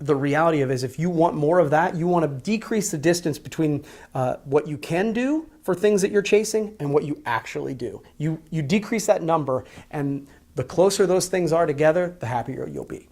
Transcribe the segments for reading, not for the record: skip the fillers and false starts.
the reality of it is if you want more of that, you want to decrease the distance between what you can do for things that you're chasing and what you actually do. You decrease that number, and the closer those things are together, the happier you'll be.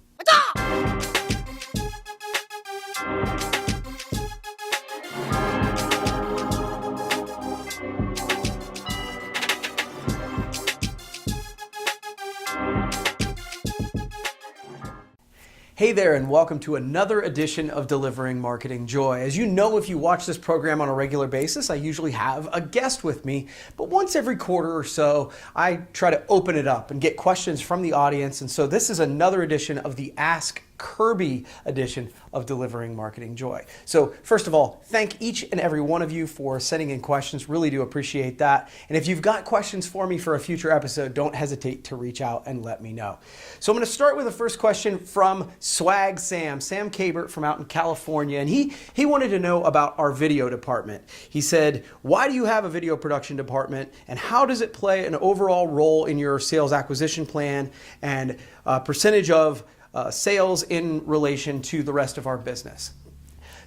Hey there, and welcome to another edition of Delivering Marketing Joy. As you know, if you watch this program on a regular basis, I usually have a guest with me, but once every quarter or so, I try to open it up and get questions from the audience. And so this is another edition of the Ask Kirby edition of Delivering Marketing Joy. So first of all, thank each and every one of you for sending in questions. Really do appreciate that. And if you've got questions for me for a future episode, don't hesitate to reach out and let me know. So I'm going to start with the first question from Swag Sam Kabert from out in California. And he wanted to know about our video department. He said, why do you have a video production department, and how does it play an overall role in your sales acquisition plan and percentage of sales in relation to the rest of our business?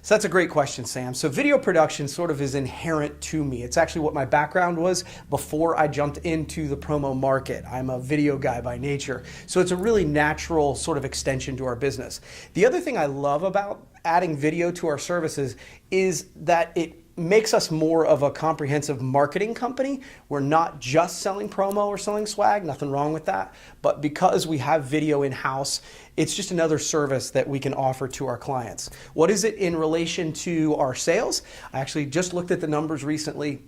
So that's a great question, Sam. So video production sort of is inherent to me. It's actually what my background was before I jumped into the promo market. I'm a video guy by nature. So it's a really natural sort of extension to our business. The other thing I love about adding video to our services is that it makes us more of a comprehensive marketing company. We're not just selling promo or selling swag, nothing wrong with that. But because we have video in-house, it's just another service that we can offer to our clients. What is it in relation to our sales? I actually just looked at the numbers recently.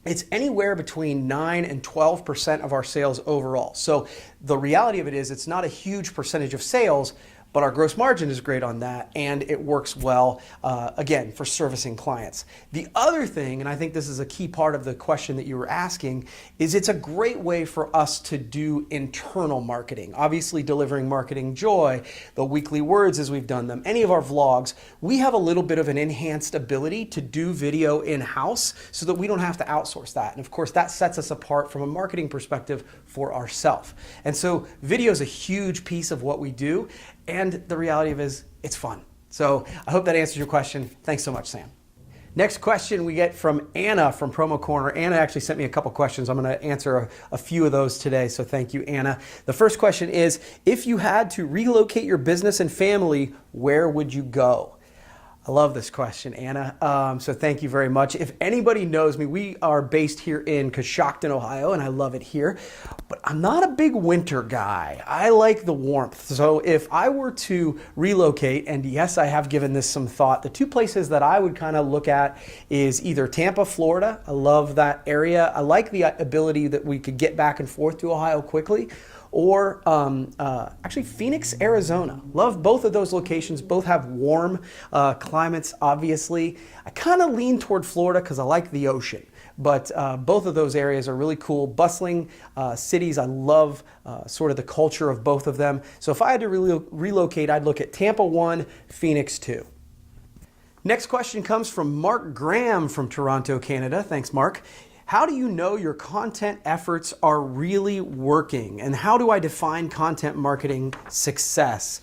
It's anywhere between 9 and 12% of our sales overall. So the reality of it is it's not a huge percentage of sales, but our gross margin is great on that, and it works well, again, for servicing clients. The other thing, and I think this is a key part of the question that you were asking, is it's a great way for us to do internal marketing. Obviously, Delivering Marketing Joy, the weekly words as we've done them, any of our vlogs, we have a little bit of an enhanced ability to do video in-house so that we don't have to outsource that. And of course, that sets us apart from a marketing perspective for ourselves. And so video is a huge piece of what we do. And the reality of it is, it's fun. So I hope that answers your question. Thanks so much, Sam. Next question we get from Anna from Promo Corner. Anna actually sent me a couple questions. I'm going to answer a few of those today, so thank you, Anna. The first question is, if you had to relocate your business and family, where would you go? I love this question, Anna. So thank you very much. If anybody knows me, we are based here in Coshocton, Ohio, and I love it here. But I'm not a big winter guy. I like the warmth. So if I were to relocate, and yes, I have given this some thought, the two places that I would kind of look at is either Tampa, Florida. I love that area. I like the ability that we could get back and forth to Ohio quickly. Or actually Phoenix, Arizona. Love both of those locations. Both have warm climates, obviously. I kind of lean toward Florida because I like the ocean. But both of those areas are really cool, bustling cities. I love sort of the culture of both of them. So if I had to relocate, I'd look at Tampa 1, Phoenix 2. Next question comes from Mark Graham from Toronto, Canada. Thanks, Mark. How do you know your content efforts are really working? And how do I define content marketing success?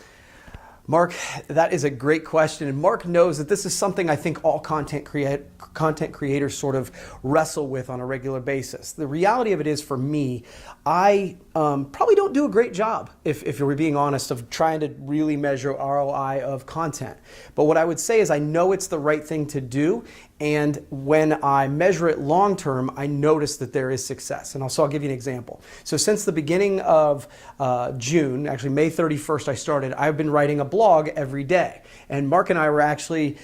Mark, that is a great question. And Mark knows that this is something I think all content creators sort of wrestle with on a regular basis. The reality of it is, for me, I probably don't do a great job, if you're being honest, of trying to really measure ROI of content. But what I would say is I know it's the right thing to do. And when I measure it long term, I notice that there is success. And so I'll give you an example. So since the beginning of June, actually May 31st I started, I've been writing a blog every day. And Mark and I were actually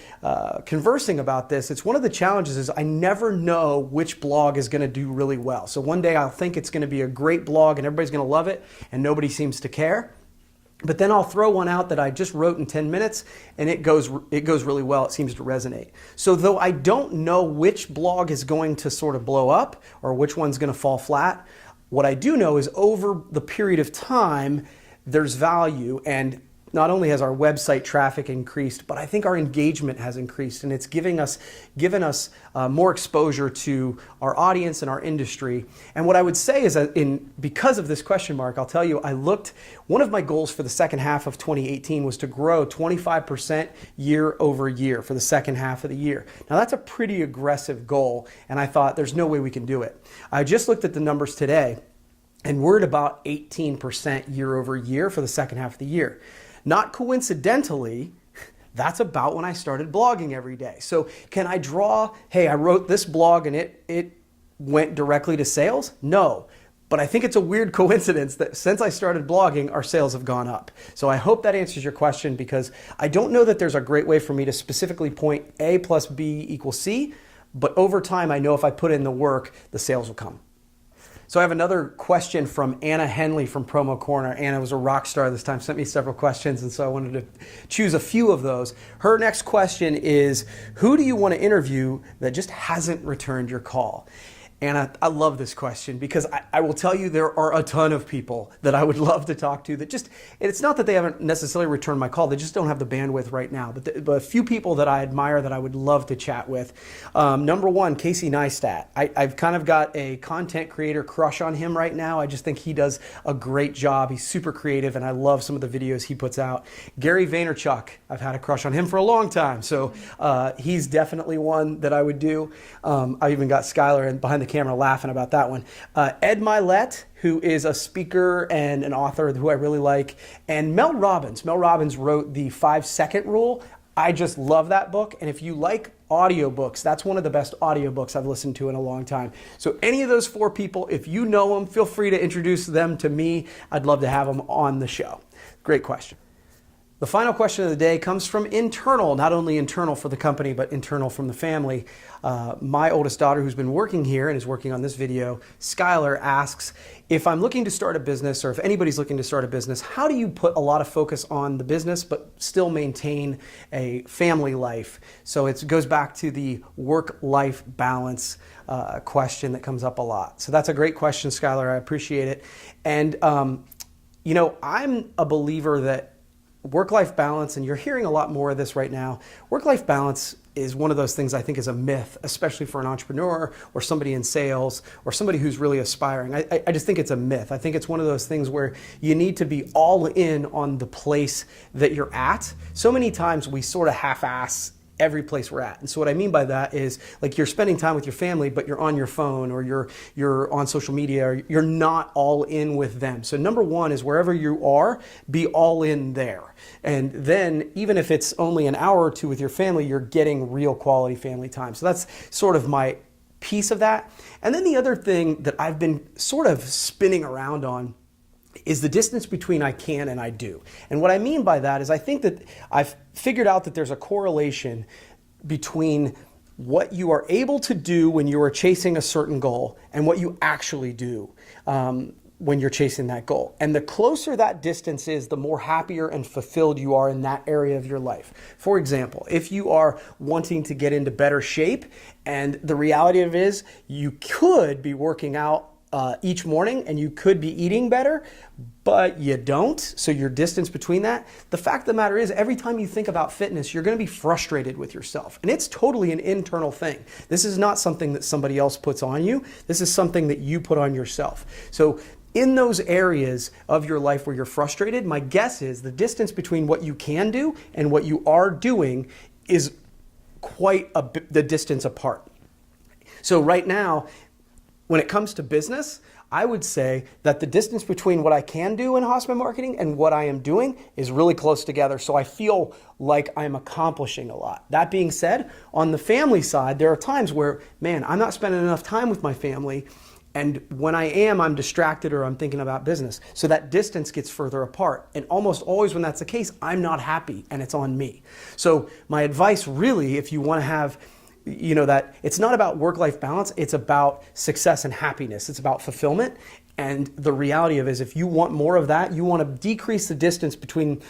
conversing about this. It's one of the challenges is I never know which blog is going to do really well. So one day I'll think it's going to be a great blog and everybody's going to love it and nobody seems to care. But then I'll throw one out that I just wrote in 10 minutes and it goes really well. It seems to resonate. So though I don't know which blog is going to sort of blow up or which one's going to fall flat, what I do know is over the period of time, there's value, and not only has our website traffic increased, but I think our engagement has increased, and it's given us more exposure to our audience and our industry. And what I would say is that because of this question mark, I'll tell you, one of my goals for the second half of 2018 was to grow 25% year over year for the second half of the year. Now that's a pretty aggressive goal, and I thought there's no way we can do it. I just looked at the numbers today, and we're at about 18% year over year for the second half of the year. Not coincidentally, that's about when I started blogging every day. So can I draw, hey, I wrote this blog and it went directly to sales? No. But I think it's a weird coincidence that since I started blogging, our sales have gone up. So I hope that answers your question, because I don't know that there's a great way for me to specifically point A plus B equals C, but over time I know if I put in the work, the sales will come. So I have another question from Anna Henley from Promo Corner. Anna was a rock star this time, sent me several questions, and so I wanted to choose a few of those. Her next question is, who do you want to interview that just hasn't returned your call? And I love this question, because I will tell you there are a ton of people that I would love to talk to that it's not that they haven't necessarily returned my call, they just don't have the bandwidth right now. But a few people that I admire that I would love to chat with. Number one, Casey Neistat. I've kind of got a content creator crush on him right now. I just think he does a great job. He's super creative, and I love some of the videos he puts out. Gary Vaynerchuk, I've had a crush on him for a long time, so he's definitely one that I would do. I even got Skylar behind the camera laughing about that one. Ed Milet, who is a speaker and an author who I really like, and Mel Robbins. Mel Robbins wrote the 5-second rule. I just love that book, and if you like audiobooks, that's one of the best audiobooks I've listened to in a long time. So any of those 4 people, if you know them, feel free to introduce them to me. I'd love to have them on the show. Great question. The final question of the day comes from internal, not only internal for the company, but internal from the family. My oldest daughter, who's been working here and is working on this video, Skylar, asks, if I'm looking to start a business, or if anybody's looking to start a business, how do you put a lot of focus on the business but still maintain a family life? So it goes back to the work-life balance question that comes up a lot. So that's a great question, Skylar. I appreciate it. And, I'm a believer that work-life balance, and you're hearing a lot more of this right now, work-life balance is one of those things I think is a myth, especially for an entrepreneur or somebody in sales or somebody who's really aspiring. I just think it's a myth. I think it's one of those things where you need to be all in on the place that you're at. So many times we sort of half-ass every place we're at. And so what I mean by that is, like, you're spending time with your family, but you're on your phone, or you're on social media, or you're not all in with them. So number one is, wherever you are, be all in there. And then even if it's only an hour or two with your family, you're getting real quality family time. So that's sort of my piece of that. And then the other thing that I've been sort of spinning around on is the distance between I can and I do. And what I mean by that is, I think that I've figured out that there's a correlation between what you are able to do when you are chasing a certain goal and what you actually do when you're chasing that goal. And the closer that distance is, the more happier and fulfilled you are in that area of your life. For example, if you are wanting to get into better shape, and the reality of it is you could be working out each morning and you could be eating better, but you don't, so your distance between that. The fact of the matter is, every time you think about fitness, you're going to be frustrated with yourself. And it's totally an internal thing. This is not something that somebody else puts on you. This is something that you put on yourself. So in those areas of your life where you're frustrated, my guess is the distance between what you can do and what you are doing is quite the distance apart. So right now, when it comes to business, I would say that the distance between what I can do in hospital marketing and what I am doing is really close together. So I feel like I'm accomplishing a lot. That being said, on the family side, there are times where, man, I'm not spending enough time with my family. And when I am, I'm distracted or I'm thinking about business. So that distance gets further apart. And almost always when that's the case, I'm not happy and it's on me. So my advice really, if you want to have, that it's not about work-life balance, it's about success and happiness. It's about fulfillment. And the reality of it is, if you want more of that, you want to decrease the distance between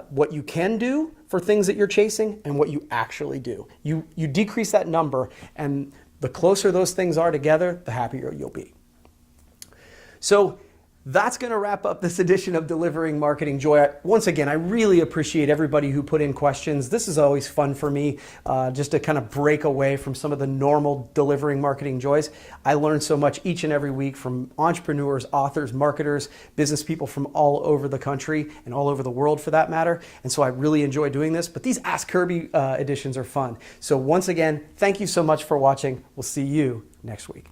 what you can do for things that you're chasing and what you actually do. You decrease that number, and the closer those things are together, the happier you'll be. So That's going to wrap up this edition of Delivering Marketing Joy. Once again, I really appreciate everybody who put in questions. This is always fun for me, just to kind of break away from some of the normal Delivering Marketing Joys. I learn so much each and every week from entrepreneurs, authors, marketers, business people from all over the country and all over the world for that matter. And so I really enjoy doing this, but these Ask Kirby editions are fun. So once again, thank you so much for watching. We'll see you next week.